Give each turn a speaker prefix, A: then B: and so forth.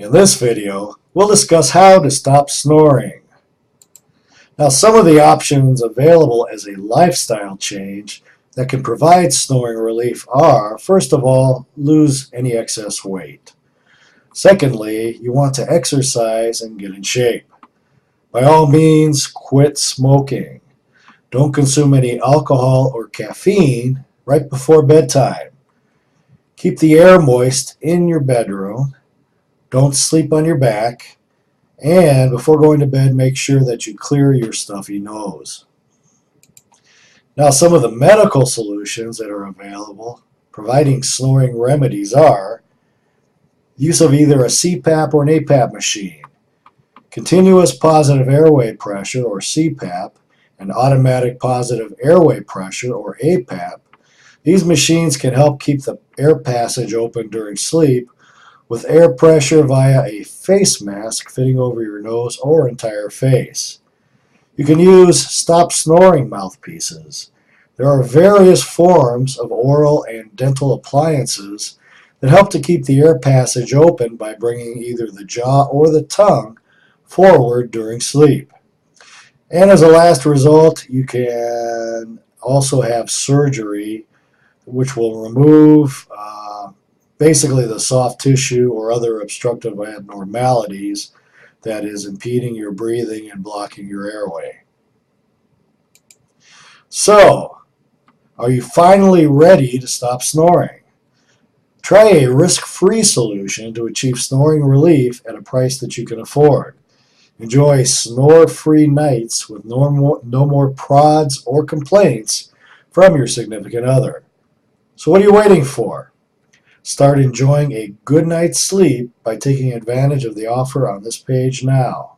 A: In this video, we'll discuss how to stop snoring. Now, some of the options available as a lifestyle change that can provide snoring relief are, first of all, lose any excess weight. Secondly, you want to exercise and get in shape. By all means, quit smoking. Don't consume any alcohol or caffeine right before bedtime. Keep the air moist in your bedroom. Don't sleep on your back. And before going to bed, make sure that you clear your stuffy nose. Now, some of the medical solutions that are available providing snoring remedies are use of either a CPAP or an APAP machine, continuous positive airway pressure or CPAP, and automatic positive airway pressure or APAP. These machines can help keep the air passage open during sleep with air pressure via a face mask fitting over your nose or entire face. You can use stop snoring mouthpieces. There are various forms of oral and dental appliances that help to keep the air passage open by bringing either the jaw or the tongue forward during sleep. And as a last result, you can also have surgery which will remove basically the soft tissue or other obstructive abnormalities that is impeding your breathing and blocking your airway. So, are you finally ready to stop snoring? Try a risk-free solution to achieve snoring relief at a price that you can afford. Enjoy snore-free nights with no more prods or complaints from your significant other. So what are you waiting for? Start enjoying a good night's sleep by taking advantage of the offer on this page now.